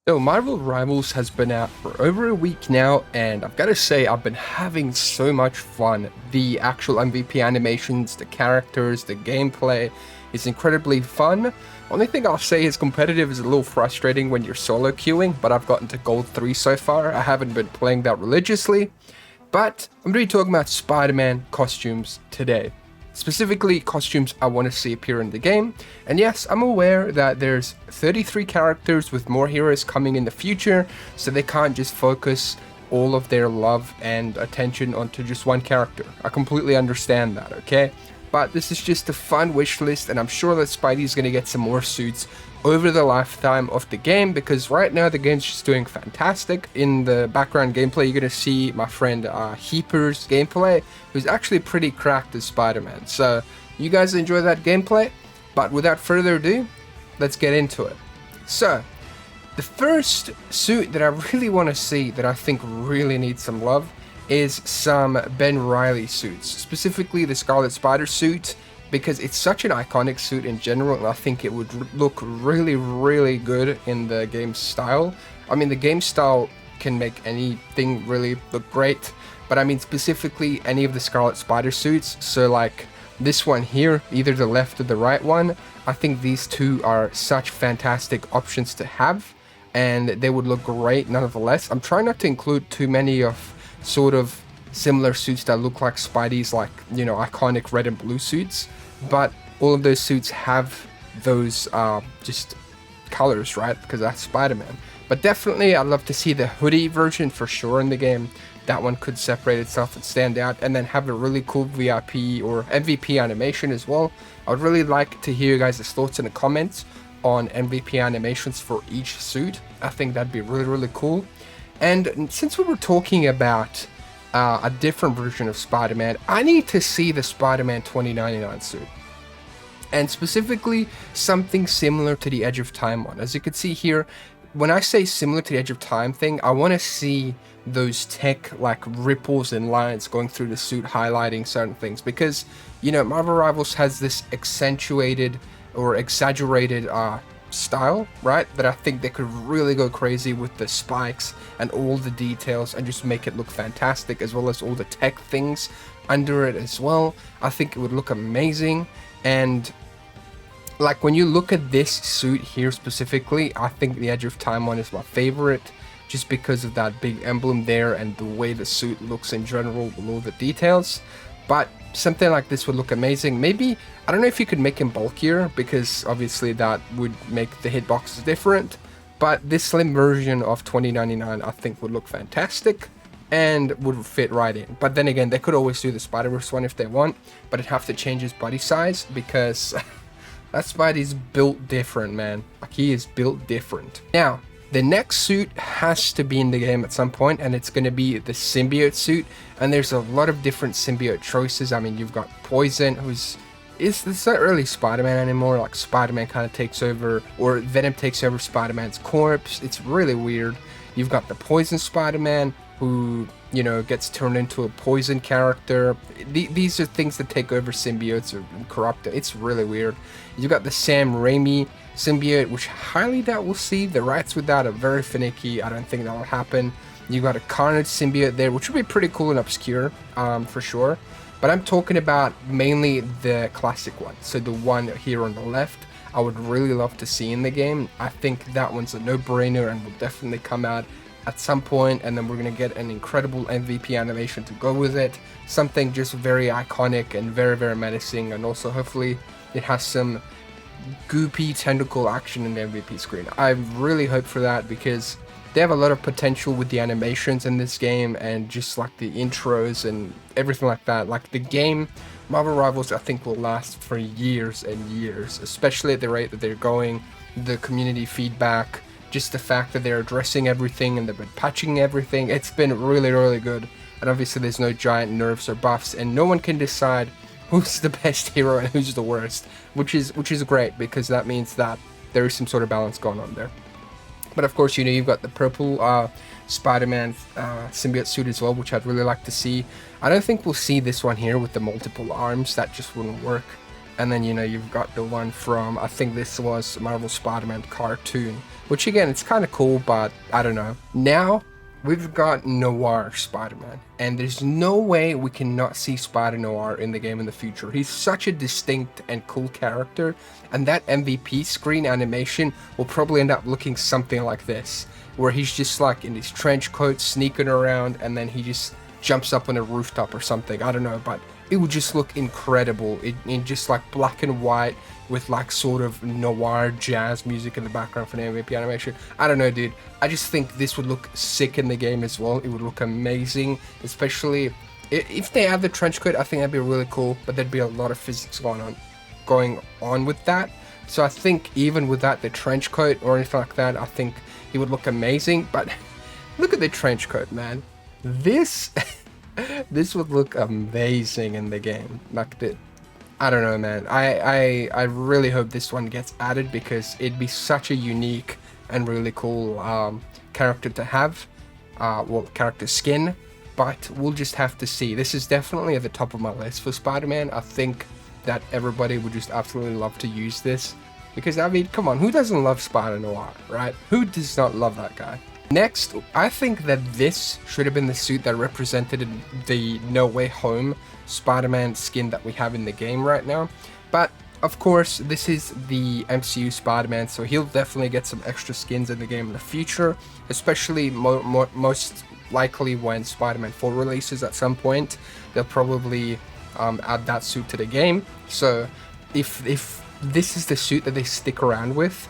So Marvel Rivals has been out for over a week now, and I've got to say I've been having so much fun. The actual MVP animations, the characters, the gameplay is incredibly fun. Only thing I'll say is competitive is a little frustrating when you're solo queuing, but I've gotten to Gold 3 so far. I haven't been playing that religiously, but I'm going to be talking about Spider-Man costumes today. Specifically, costumes I want to see appear in the game. And yes, I'm aware that there's 33 characters with more heroes coming in the future, so they can't just focus all of their love and attention onto just one character. I completely understand that, okay? But this is just a fun wish list, and I'm sure that Spidey's going to get some more suits over the lifetime of the game, because right now the game's just doing fantastic. In the background gameplay, you're going to see my friend Heaper's gameplay, who's actually pretty cracked as Spider-Man. So you guys enjoy that gameplay, but without further ado, let's get into it. So the first suit that I really want to see, that I think really needs some love, is some Ben Reilly suits, specifically the Scarlet Spider suit, because it's such an iconic suit in general, and I think it would look really, really good in the game style. I mean, the game style can make anything really look great, but I mean specifically any of the Scarlet Spider suits. So like this one here, either the left or the right one, I think these two are such fantastic options to have, and they would look great nonetheless. I'm trying not to include too many of sort of similar suits that look like Spidey's, like, you know, iconic red and blue suits, but all of those suits have those just colors, right? Because that's Spider-Man. But definitely I'd love to see the hoodie version for sure in the game. That one could separate itself and stand out, and then have a really cool VIP or MVP animation as well. I would really like to hear you guys' thoughts in the comments on MVP animations for each suit. I think that'd be really, really cool. And since we were talking about a different version of Spider-Man, I need to see the Spider-Man 2099 suit. And specifically, something similar to the Edge of Time one. As you can see here, when I say similar to the Edge of Time thing, I want to see those tech like ripples and lines going through the suit, highlighting certain things. Because, you know, Marvel Rivals has this accentuated or exaggerated style, right, that I think they could really go crazy with the spikes and all the details and just make it look fantastic, as well as all the tech things under it as well. I think it would look amazing. And like when you look at this suit here specifically, I think the Edge of Time one is my favorite, just because of that big emblem there and the way the suit looks in general with all the details. But something like this would look amazing. Maybe, I don't know if you could make him bulkier, because obviously that would make the hitboxes different, but this slim version of 2099 I think would look fantastic and would fit right in. But then again, they could always do the Spider-Verse one if they want, but it'd have to change his body size, because that Spidey's built different, man. Like, he is built different. Now, the next suit has to be in the game at some point, and it's going to be the Symbiote suit. And there's a lot of different Symbiote choices. I mean, you've got Poison, it's not really Spider-Man anymore. Like, Spider-Man kind of takes over, or Venom takes over Spider-Man's corpse. It's really weird. You've got the Poison Spider-Man, who, you know, gets turned into a poison character. These are things that take over symbiotes or corrupt it. It's really weird. You got the Sam Raimi symbiote, which highly doubt we'll see. The rights with that are very finicky. I don't think that will happen. You got a Carnage symbiote there, which would be pretty cool and obscure, for sure. But I'm talking about mainly the classic one. So the one here on the left, I would really love to see in the game. I think that one's a no-brainer and will definitely come out at some point, and then we're going to get an incredible MVP animation to go with it. Something just very iconic and very, very menacing, and also hopefully it has some goopy tentacle action in the MVP screen. I really hope for that, because they have a lot of potential with the animations in this game, and just like the intros and everything like that. Like, the game, Marvel Rivals, I think will last for years and years, especially at the rate that they're going, the community feedback, just the fact that they're addressing everything and they've been patching everything. It's been really, really good. And obviously there's no giant nerfs or buffs, and no one can decide who's the best hero and who's the worst, which is great, because that means that there is some sort of balance going on there. But of course, you know, you've got the purple Spider-Man symbiote suit as well, which I'd really like to see. I don't think we'll see this one here with the multiple arms. That just wouldn't work. And then, you know, you've got the one from, I think this was Marvel Spider-Man cartoon, which again, it's kind of cool, but I don't know. Now, we've got Noir Spider-Man, and there's no way we cannot see Spider-Noir in the game in the future. He's such a distinct and cool character, and that MVP screen animation will probably end up looking something like this, where he's just like in his trench coat sneaking around, and then he just jumps up on a rooftop or something. I don't know, but it would just look incredible in just like black and white with like sort of noir jazz music in the background for the MVP animation. I don't know, dude. I just think this would look sick in the game as well. It would look amazing, especially if they add the trench coat. I think that'd be really cool, but there'd be a lot of physics going on with that. So I think even without the trench coat or anything like that, I think it would look amazing. But look at the trench coat, man. This this would look amazing in the game. Like I don't know, man. I really hope this one gets added, because it'd be such a unique and really cool character to have. Well, character skin. But we'll just have to see. This is definitely at the top of my list for Spider-Man. I think that everybody would just absolutely love to use this, because I mean, come on, who doesn't love Spider-Noir, right? Who does not love that guy? Next, I think that this should have been the suit that represented the No Way Home Spider-Man skin that we have in the game right now. But of course, this is the MCU Spider-Man, so he'll definitely get some extra skins in the game in the future, especially most likely when Spider-Man 4 releases at some point. They'll probably add that suit to the game. So if this is the suit that they stick around with,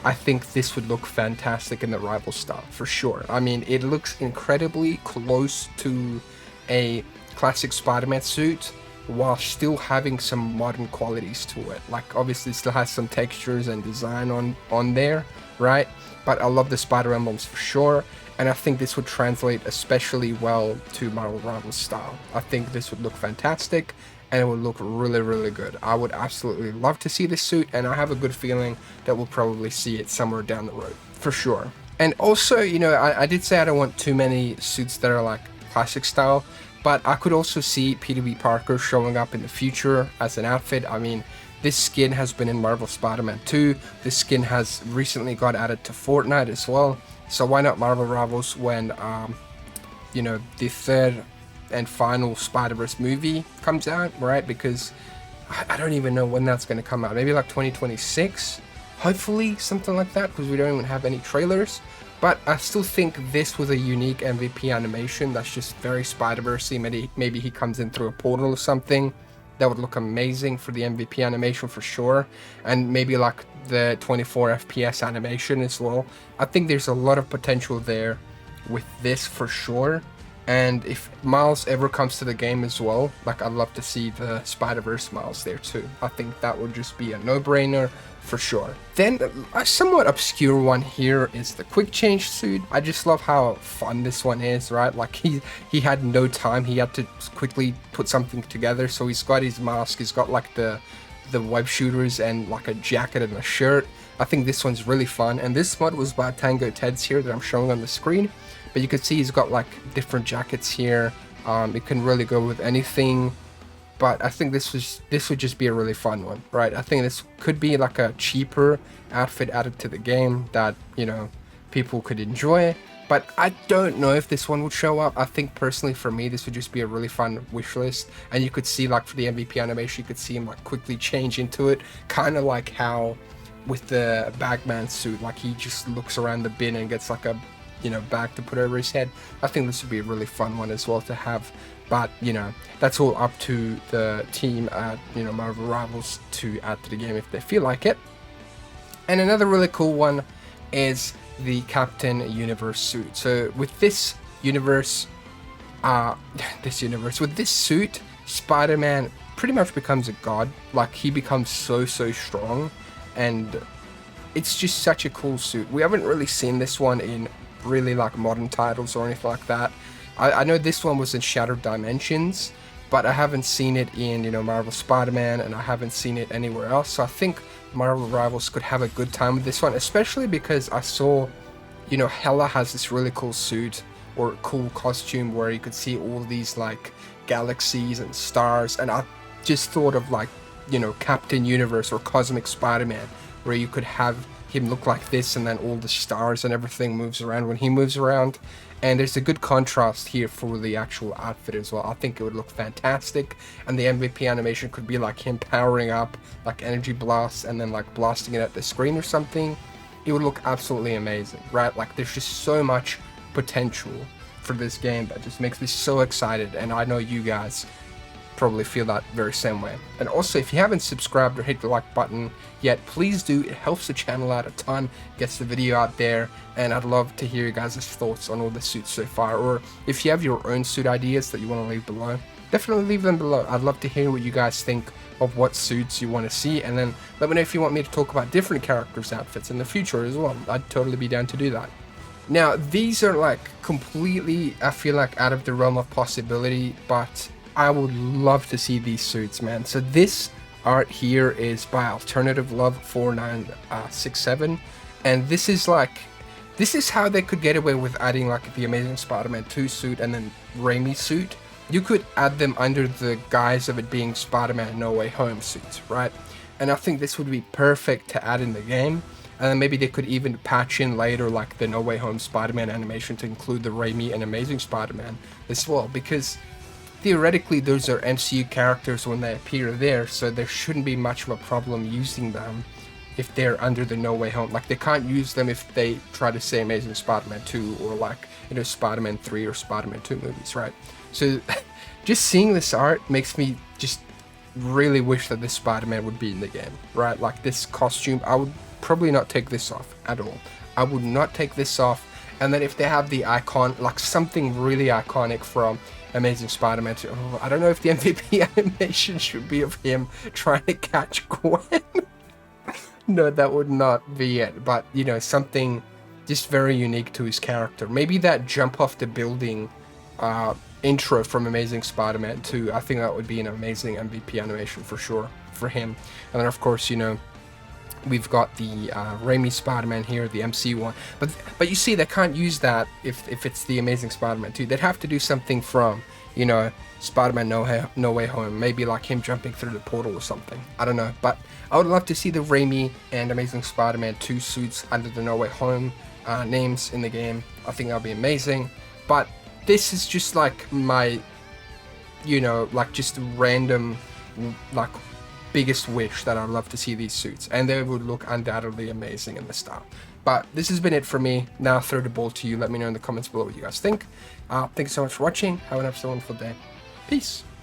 I think this would look fantastic in the rival style, for sure. I mean, it looks incredibly close to a classic Spider-Man suit, while still having some modern qualities to it. Like, obviously, it still has some textures and design on there, right? But I love the spider emblems for sure, and I think this would translate especially well to Marvel Rivals style. I think this would look fantastic, and it would look really, really good. I would absolutely love to see this suit, and I have a good feeling that we'll probably see it somewhere down the road, for sure. And also, you know, I did say I don't want too many suits that are like classic style, but I could also see Peter B. Parker showing up in the future as an outfit. I mean, this skin has been in Marvel Spider-Man 2. This skin has recently got added to Fortnite as well. So why not Marvel Rivals when, you know, the third and final Spider-Verse movie comes out, right? Because I don't even know when that's going to come out. Maybe like 2026? Hopefully, something like that, because we don't even have any trailers. But I still think this was a unique MVP animation that's just very Spider-Verse-y. Maybe he comes in through a portal or something. That would look amazing for the MVP animation for sure. And maybe like the 24 FPS animation as well. I think there's a lot of potential there with this for sure. And if Miles ever comes to the game as well, like, I'd love to see the Spider-Verse Miles there too. I think that would just be a no-brainer for sure. Then a somewhat obscure one here is the quick change suit. I just love how fun this one is, right? Like, he had no time. He had to quickly put something together. So he's got his mask, he's got like the web shooters and like a jacket and a shirt. I think this one's really fun. And this mod was by Tango Teds here that I'm showing on the screen. But you can see he's got like different jackets here. It can really go with anything. But I think this would just be a really fun one, right? I think this could be like a cheaper outfit added to the game that, you know, people could enjoy. But I don't know if this one would show up. I think personally for me, this would just be a really fun wish list. And you could see, like, for the MVP animation, you could see him like quickly change into it. Kind of like how with the Bagman suit, like he just looks around the bin and gets like a, you know, bag to put over his head. I think this would be a really fun one as well to have. But, you know, that's all up to the team at, you know, Marvel Rivals to add to the game if they feel like it. And another really cool one is the Captain Universe suit. So with this universe, with this suit, Spider-Man pretty much becomes a god. Like, he becomes so strong, and it's just such a cool suit. We haven't really seen this one in really like modern titles or anything like that. I know this one was in Shattered Dimensions, but I haven't seen it in, you know, Marvel Spider-Man, and I haven't seen it anywhere else. So I think Marvel Rivals could have a good time with this one, especially because I saw, you know, Hela has this really cool suit or cool costume where you could see all these like galaxies and stars, and I just thought of like, you know, Captain Universe or Cosmic Spider-Man, where you could have him look like this, and then all the stars and everything moves around when he moves around. And there's a good contrast here for the actual outfit as well. I think it would look fantastic, and the MVP animation could be like him powering up, like energy blasts, and then like blasting it at the screen or something. It would look absolutely amazing, right? Like there's just so much potential for this game that just makes me so excited, and I know you guys probably feel that very same way. And also, if you haven't subscribed or hit the like button yet, please do. It helps the channel out a ton, gets the video out there, and I'd love to hear you guys' thoughts on all the suits so far, or if you have your own suit ideas that you want to leave below, definitely leave them below. I'd love to hear what you guys think of what suits you want to see, and then let me know if you want me to talk about different characters' outfits in the future as well. I'd totally be down to do that. Now, these are like completely, I feel like, out of the realm of possibility, but I would love to see these suits, man. So this art here is by Alternative Love 4967, and this is how they could get away with adding like the Amazing Spider-Man 2 suit and then Raimi suit. You could add them under the guise of it being Spider-Man No Way Home suits, right? And I think this would be perfect to add in the game. And then maybe they could even patch in later like the No Way Home Spider-Man animation to include the Raimi and Amazing Spider-Man as well, because theoretically those are MCU characters when they appear there, so there shouldn't be much of a problem using them if they're under the No Way Home. Like they can't use them if they try to say Amazing Spider-Man 2 or like, you know, Spider-Man 3 or Spider-Man 2 movies, right? So just seeing this art makes me just really wish that this Spider-Man would be in the game, right? Like this costume, I would probably not take this off at all. I would not take this off. And then if they have the icon, like something really iconic from Amazing Spider-Man 2, I don't know if the MVP animation should be of him trying to catch Gwen. No, that would not be it. But, you know, something just very unique to his character. Maybe that jump off the building intro from Amazing Spider-Man 2, I think that would be an amazing MVP animation for sure for him. And then, of course, you know, we've got the Raimi Spider-Man here, the MCU one. But you see, they can't use that if it's the Amazing Spider-Man 2. They'd have to do something from, you know, Spider-Man No Way Home. Maybe like him jumping through the portal or something. I don't know. But I would love to see the Raimi and Amazing Spider-Man 2 suits under the No Way Home names in the game. I think that would be amazing. But this is just like my, you know, like just random, like, biggest wish that I'd love to see these suits, and they would look undoubtedly amazing in the style. But this has been it for me. Now I'll throw the ball to you. Let me know in the comments below what you guys think. Thanks so much for watching. Have an absolutely wonderful day. Peace.